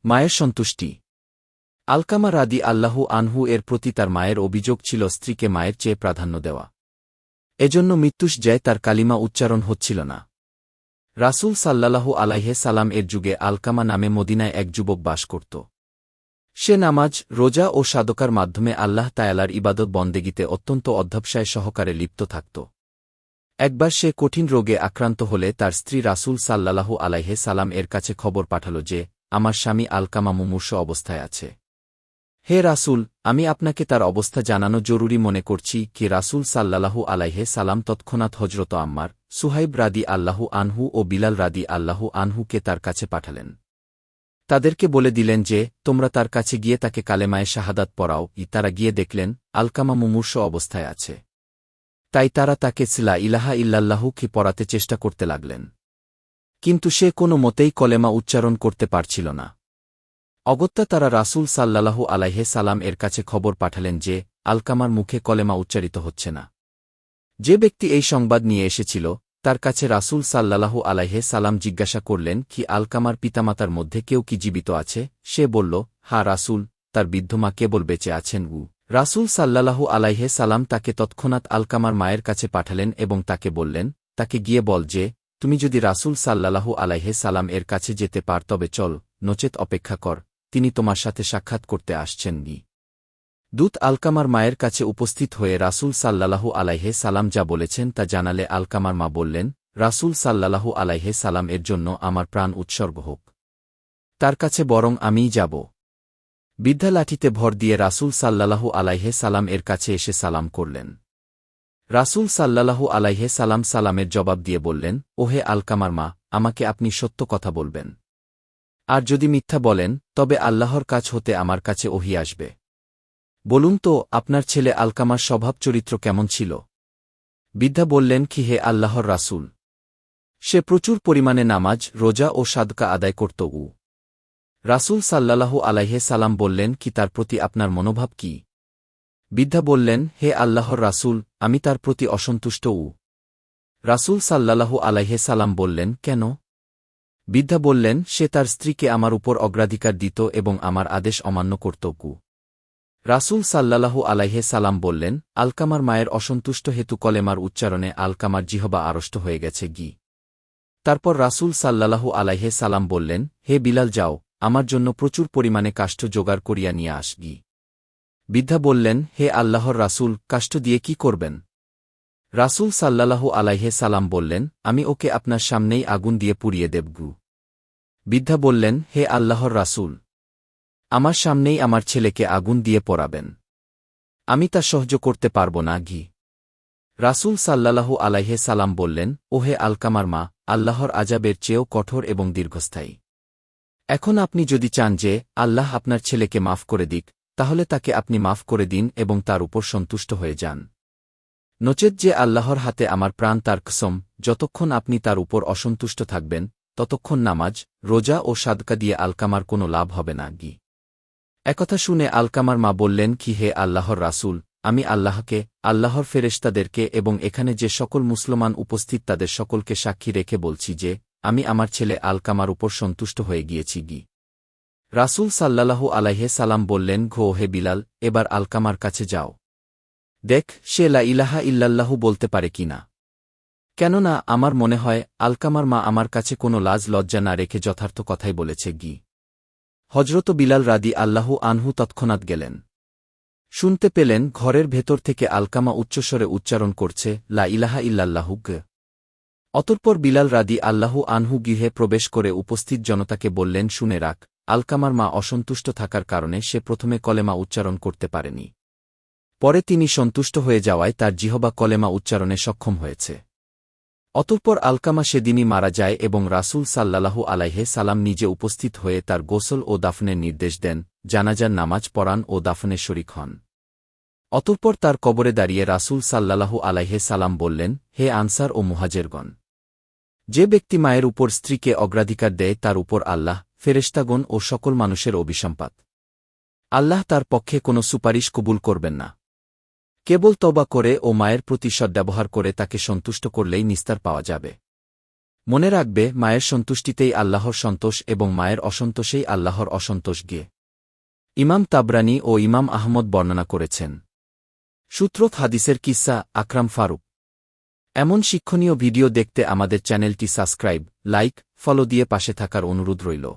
মায়ের সন্তুষ্টি। আলকামা রাদি আল্লাহু আনহু এর প্রতি তার মায়ের অভিযোগ ছিল স্ত্রীকে মায়ের চেয়ে প্রাধান্য দেওয়া। এজন্য মৃত্যুশয্যায় তার কালিমা উচ্চারণ হচ্ছিল না। রাসূল সাল্লাল্লাহু আলাইহি সাল্লাম এর যুগে আলকামা নামে মদিনায় এক যুবক বাস করত। সে নামাজ, রোজা ও সাদকার মাধ্যমে আল্লাহ তায়ালার ইবাদত বন্দেগীতে অত্যন্ত অধ্যবসায় সহকারে লিপ্ত থাকত। একবার সে কঠিন রোগে আক্রান্ত হলে তার স্ত্রী রাসূল সাল্লাল্লাহু আলাইহি সাল্লাম এর কাছে খবর পাঠাল যে, আমার স্বামী আলকামা মুমূর্ষ অবস্থায় আছে। হে রাসূল, আমি আপনাকে তার অবস্থা জানানো জরুরি মনে করছি। কি রাসূল সাল্লাল্লাহু আলাইহি সাল্লাম তৎক্ষণাৎ হযরত আম্মার, সুহাইব রাদি আল্লাহু আনহু ও বিলাল রাদি আল্লাহু আনহুকে তার কাছে পাঠালেন। তাদেরকে বলে দিলেন যে, তোমরা তার কাছে গিয়ে তাকে কালেমায়ে শাহাদাত পড়াও। তারা গিয়ে দেখলেন, আলকামা মুমূর্ষ অবস্থায় আছে। তাই তারা তাকে লা ইলাহা ইল্লাল্লাহু কি পড়াতে চেষ্টা করতে লাগলেন। কিন্তু সে কোনো মতেই কলেমা উচ্চারণ করতে পারছিল না। অগত্যা তারা রাসূল সাল্লাল্লাহু আলাইহি সাল্লাম এর কাছে খবর পাঠালেন যে, আলকামার মুখে কলেমা উচ্চারিত হচ্ছে না। যে ব্যক্তি এই সংবাদ নিয়ে এসেছিল, তার কাছে রাসূল সাল্লাল্লাহু আলাইহি সাল্লাম জিজ্ঞাসা করলেন, কি আলকামার পিতামাতার মধ্যে কেউ কি জীবিত আছে? সে বলল, হ্যাঁ রাসূল, তার বৃদ্ধ মা কেবল বেঁচে আছেন। রাসূল সাল্লাল্লাহু আলাইহি সাল্লাম তাকে তৎক্ষণাৎ আলকামার মায়ের কাছে পাঠালেন এবং তাকে বললেন, তাকে গিয়ে বল যে, তুমি যদি রাসূল সাল্লাল্লাহু আলাইহি সাল্লাম এর কাছে যেতে পার তবে চল, নচেত অপেক্ষা কর, তিনি তোমার সাথে সাক্ষাৎ করতে আসছেন। দূত আলকামার মায়ের কাছে উপস্থিত হয়ে রাসূল সাল্লাল্লাহু আলাইহি সাল্লাম যা বলেছেন তা জানালে আলকামার মা বললেন, রাসূল সাল্লাল্লাহু আলাইহি সাল্লাম এর জন্য আমার প্রাণ উৎসর্গ হোক। তার কাছে বরং আমিই যাব। বৃদ্ধা লাঠিতে ভর দিয়ে রাসূল সাল্লাল্লাহু আলাইহি সাল্লাম এর কাছে এসে সালাম করলেন। রাসূল সাল্লাল্লাহু আলাইহি সাল্লাম সালামের জবাব দিয়ে বললেন, ওহে আলকামার মা, আমাকে আপনি সত্য কথা বলবেন। আর যদি মিথ্যা বলেন, তবে আল্লাহর কাছ হতে আমার কাছে ওহী আসবে। বলুন তো, আপনার ছেলে আলকামার স্বভাব চরিত্র কেমন ছিল? বৃদ্ধা বললেন, কি হে আল্লাহর রাসূল, সে প্রচুর পরিমাণে নামাজ, রোজা ও সাদকা আদায় করত। রাসূল সাল্লাল্লাহু আলাইহি সাল্লাম বললেন, কি তার প্রতি আপনার মনোভাব কি? বৃদ্ধা বললেন, হে আল্লাহর রাসূল, আমি তার প্রতি অসন্তুষ্ট। রাসূল সাল্লাল্লাহু আলাইহি সাল্লাম বললেন, কেন? বৃদ্ধা বললেন, সে তার স্ত্রীকে আমার উপর অগ্রাধিকার দিত এবং আমার আদেশ অমান্য করত। রাসূল সাল্লাল্লাহু আলাইহি সাল্লাম বললেন, আলকামার মায়ের অসন্তুষ্ট হেতু কলেমার উচ্চারণে আলকামার জিহবা আড়ষ্ট হয়ে গেছে। তারপর রাসূল সাল্লাল্লাহু আলাইহি সাল্লাম বললেন, হে বিলাল, যাও, আমার জন্য প্রচুর পরিমাণে কাষ্ঠ জোগাড় করিয়া নিয়ে আস। বৃদ্ধা বললেন, হে আল্লাহর রাসূল, কাষ্ঠ দিয়ে কি করবেন? রাসূল সাল্লাল্লাহু আলাইহি সাল্লাম বললেন, আমি ওকে আপনার সামনেই আগুন দিয়ে পুড়িয়ে দেব। বৃদ্ধা বললেন, হে আল্লাহর রাসূল, আমার সামনেই আমার ছেলেকে আগুন দিয়ে পোড়াবেন? আমি তা সহ্য করতে পারব না। রাসূল সাল্লাল্লাহু আলাইহি সাল্লাম বললেন, ওহে আলকামার মা, আল্লাহর আযাবের চেয়েও কঠোর এবং দীর্ঘস্থায়ী। এখন আপনি যদি চান যে আল্লাহ আপনার ছেলেকে মাফ করে দিক, তাহলে তাকে আপনি মাফ করে দিন এবং তার উপর সন্তুষ্ট হয়ে যান। নচেত যে আল্লাহর হাতে আমার প্রাণ, তার কসম, যতক্ষণ আপনি তার উপর অসন্তুষ্ট থাকবেন, ততক্ষণ নামাজ, রোজা ও সাদকা দিয়ে আলকামার কোনো লাভ হবে না। একথা শুনে আলকামার মা বললেন, কি হে আল্লাহর রাসূল, আমি আল্লাহকে, আল্লাহর ফেরেশতাদেরকে এবং এখানে যে সকল মুসলমান উপস্থিত তাদের সকলকে সাক্ষী রেখে বলছি যে আমি আমার ছেলে আলকামার উপর সন্তুষ্ট হয়ে গিয়েছি। রাসূল সাল্লাল্লাহু আলাইহি সাল্লাম বললেন, হে বিলাল, এবার আলকামার কাছে যাও, দেখ সে লা ইলাহা ইল্লাল্লাহু বলতে পারে কিনা। কেননা আমার মনে হয় আলকামার মা আমার কাছে কোনো লাজ লজ্জা না রেখে যথার্থ কথাই বলেছে। হযরত বিলাল রাদি আল্লাহু আনহু তৎক্ষণাৎ গেলেন। শুনতে পেলেন ঘরের ভেতর থেকে আলকামা উচ্চস্বরে উচ্চারণ করছে, লা ইলাহা ইল্লাল্লাহু। অতঃপর বিলাল রাদি আল্লাহু আনহু গৃহে প্রবেশ করে উপস্থিত জনতাকে বললেন, শুনে রাখ, আলকামার মা অসন্তুষ্ট থাকার কারণে সে প্রথমে কলেমা উচ্চারণ করতে পারেনি। পরে তিনি সন্তুষ্ট হয়ে যাওয়ায় তার জিহবা কলেমা উচ্চারণে সক্ষম হয়েছে। অতঃপর আলকামা সেদিনই মারা যায় এবং রাসূল সাল্লাল্লাহু আলাইহি সাল্লাম নিজে উপস্থিত হয়ে তার গোসল ও দাফনের নির্দেশ দেন, জানাজার নামাজ পড়ান ও দাফনে শরীক হন। অতঃপর তার কবরে দাঁড়িয়ে রাসূল সাল্লাল্লাহু আলাইহি সাল্লাম বললেন, হে আনসার ও মুহাজিরগণ, যে ব্যক্তি মায়ের উপর স্ত্রীকে অগ্রাধিকার দেয় তার উপর আল্লাহ, ফেরেশতাগণ ও সকল মানুষের অভিসম্পাত। আল্লাহ তার পক্ষে কোনো সুপারিশ কবুল করবেন না। কেবল তওবা করে ও মায়ের প্রতি সদ্ব্যবহার করে তাকে সন্তুষ্ট করলেই নিস্তার পাওয়া যাবে। মনে রাখবে, মায়ের সন্তুষ্টিতেই আল্লাহর সন্তোষ এবং মায়ের অসন্তোষেই আল্লাহর অসন্তোষ গে। ইমাম তাবরানী ও ইমাম আহমদ বর্ণনা করেছেন। সূত্র হাদিসের কিস্সা, আকরাম ফারুক। এমন শিক্ষণীয় ভিডিও দেখতে আমাদের চ্যানেলটি সাবস্ক্রাইব, লাইক, ফলো দিয়ে পাশে থাকার অনুরোধ রইল।